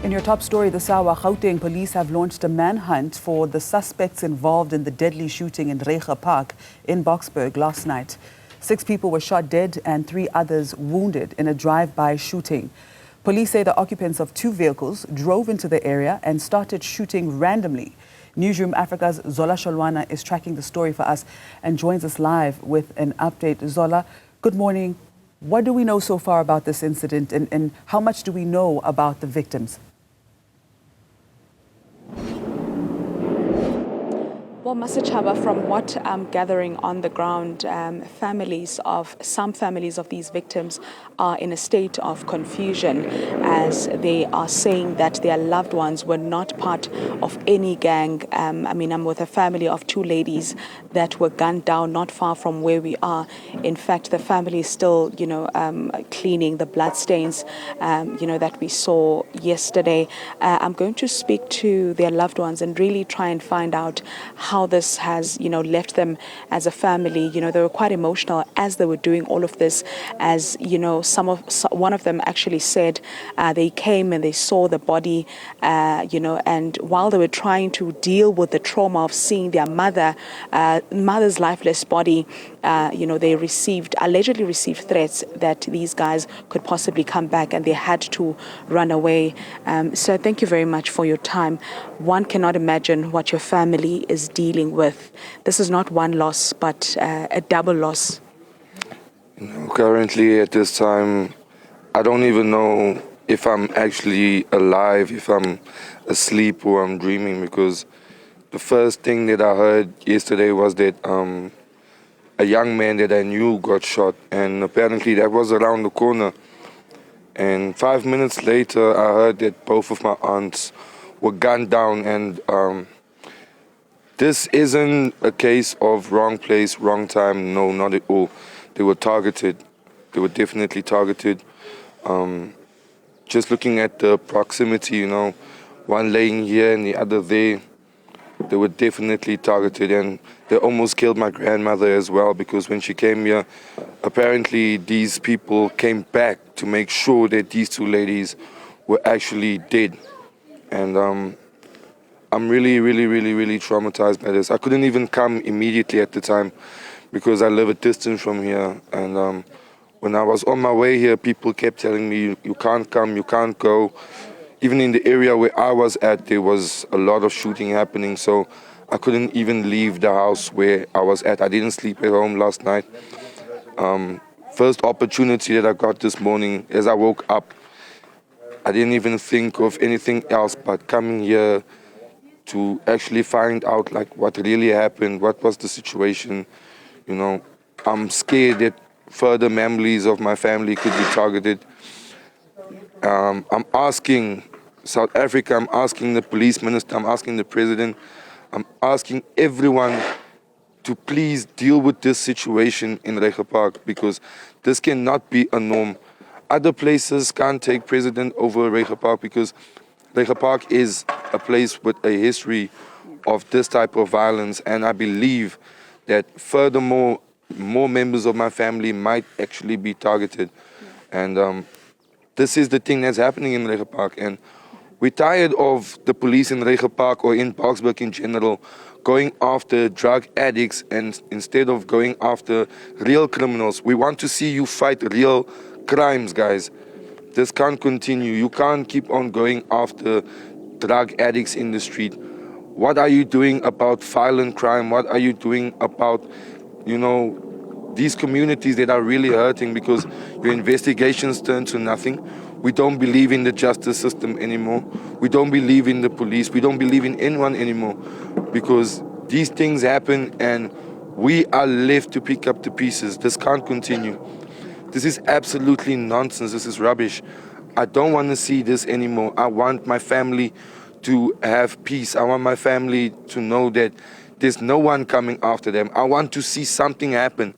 In your top story this hour, Gauteng police have launched a manhunt for the suspects involved in the deadly shooting in Reiger Park in Boksburg last night. 6 people were shot dead and 3 others wounded in a drive-by shooting. Police say the occupants of 2 vehicles drove into the area and started shooting randomly. Newzroom Afrika's Zola Sholwana is tracking the story for us and joins us live with an update. Zola, good morning. What do we know so far about this incident and how much do we know about the victims? Well, Masachaba, from what I'm gathering on the ground, some families of these victims are in a state of confusion as they are saying that their loved ones were not part of any gang. I'm with a family of 2 ladies that were gunned down not far from where we are. In fact, the family is still, cleaning the bloodstains, that we saw yesterday. I'm going to speak to their loved ones and really try and find out how this has, left them as a family. They were quite emotional as they were doing all of this. As one of them actually said they came and they saw the body, and while they were trying to deal with the trauma of seeing their mother's lifeless body, they allegedly received threats that these guys could possibly come back and they had to run away. So thank you very much for your time. One cannot imagine what your family is dealing with. This is not one loss, but a double loss. Currently at this time, I don't even know if I'm actually alive, if I'm asleep or I'm dreaming, because the first thing that I heard yesterday was that a young man that I knew got shot, and apparently that was around the corner. And 5 minutes later, I heard that both of my aunts were gunned down, and this isn't a case of wrong place, wrong time. No, not at all. They were targeted. They were definitely targeted. Just looking at the proximity, one laying here and the other there, they were definitely targeted, and they almost killed my grandmother as well, because when she came here, apparently these people came back to make sure that these 2 ladies were actually dead. And I'm really, really, really, really traumatized by this. I couldn't even come immediately at the time because I live a distance from here. And when I was on my way here, people kept telling me, you can't come, you can't go. Even in the area where I was at, there was a lot of shooting happening, so I couldn't even leave the house where I was at. I didn't sleep at home last night. First opportunity that I got this morning, as I woke up, I didn't even think of anything else but coming here to actually find out what really happened, what was the situation. I'm scared that further families of my family could be targeted. I'm asking South Africa, I'm asking the police minister, I'm asking the president, I'm asking everyone to please deal with this situation in Reiger Park, because this cannot be a norm. Other places can't take precedent over Reiger Park because Reiger Park is a place with a history of this type of violence, and I believe that furthermore, more members of my family might actually be targeted. And this is the thing that's happening in Reiger Park, and we're tired of the police in Reiger Park or in Boksburg in general going after drug addicts and instead of going after real criminals. We want to see you fight real crimes, guys. This can't continue. You can't keep on going after drug addicts in the street. What are you doing about violent crime? What are you doing about, these communities that are really hurting because your investigations turn to nothing? We don't believe in the justice system anymore. We don't believe in the police. We don't believe in anyone anymore because these things happen and we are left to pick up the pieces. This can't continue. This is absolutely nonsense. This is rubbish. I don't want to see this anymore. I want my family to have peace. I want my family to know that there's no one coming after them. I want to see something happen.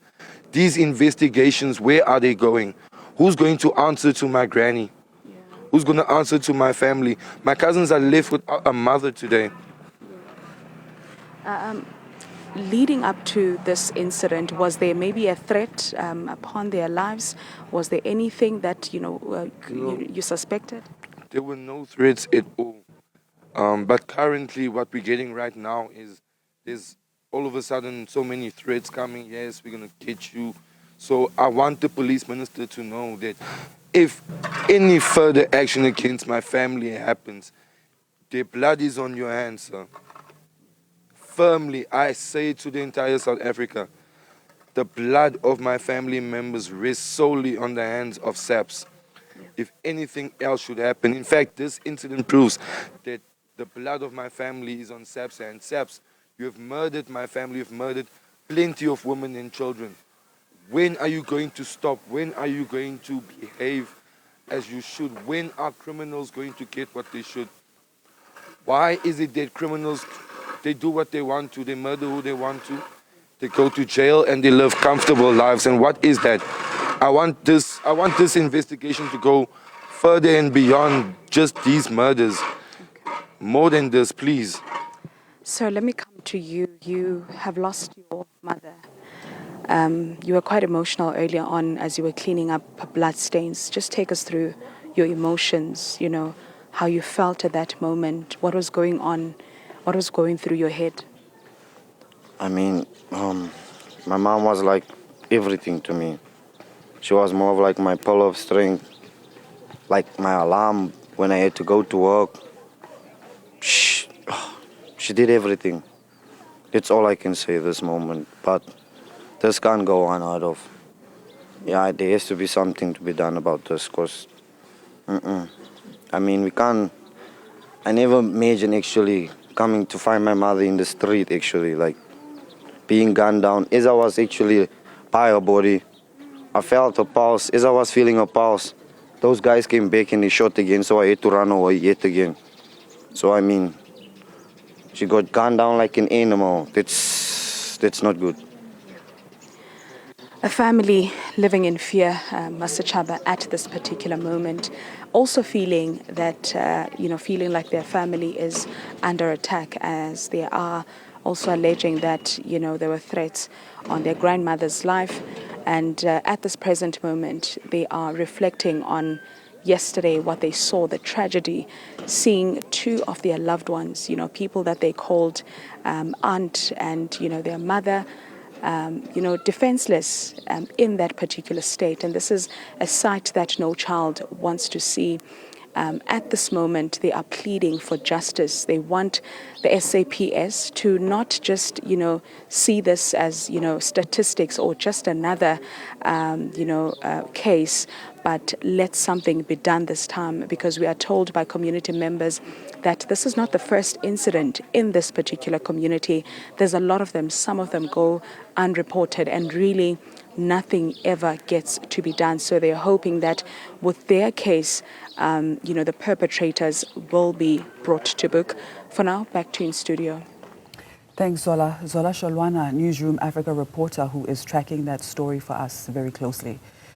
These investigations, where are they going? Who's going to answer to my granny? Yeah. Who's going to answer to my family? My cousins are left without a mother today. Leading up to this incident, was there maybe a threat upon their lives? Was there anything that you suspected? There were no threats at all. But currently what we're getting right now is there's all of a sudden so many threats coming. Yes, we're going to get you. So I want the police minister to know that if any further action against my family happens, their blood is on your hands, sir. Firmly, I say to the entire South Africa, the blood of my family members rests solely on the hands of SAPS. If anything else should happen, in fact, this incident proves that the blood of my family is on SAPS hands. SAPS, you have murdered my family, you have murdered plenty of women and children. When are you going to stop? When are you going to behave as you should? When are criminals going to get what they should? Why is it that criminals, they do what they want to, they murder who they want to, they go to jail and they live comfortable lives? And what is that? I want this investigation to go further and beyond just these murders. More than this, please. So let me come to you. You have lost your mother. You were quite emotional earlier on as you were cleaning up blood stains. Just take us through your emotions, you know, how you felt at that moment, what was going on, what was going through your head. I mean, my mom was like everything to me. She was more of like my pillar of strength, like my alarm when I had to go to work. She did everything. That's all I can say this moment. But this can't go on out of. Yeah, there has to be something to be done about this, because, I mean, we can't. I never imagined actually coming to find my mother in the street, actually, like being gunned down. As I was actually by her body, I felt her pulse. As I was feeling her pulse, those guys came back and they shot again, so I had to run away yet again. So, I mean, she got gunned down like an animal. That's not good. A family living in fear, Master Chaba, at this particular moment, also feeling that, feeling like their family is under attack, as they are also alleging that, there were threats on their grandmother's life. And at this present moment, they are reflecting on yesterday what they saw, the tragedy, seeing two of their loved ones, people that they called aunt and, their mother, defenseless in that particular state. And this is a sight that no child wants to see. At this moment, they are pleading for justice. They want the SAPS to not just, see this as, statistics or just another, case, but let something be done this time, because we are told by community members that this is not the first incident in this particular community. There's a lot of them. Some of them go unreported, and really nothing ever gets to be done. So they're hoping that with their case, the perpetrators will be brought to book. For now, back to you in studio. Thanks, Zola. Zola Sholwana, Newzroom Afrika reporter, who is tracking that story for us very closely.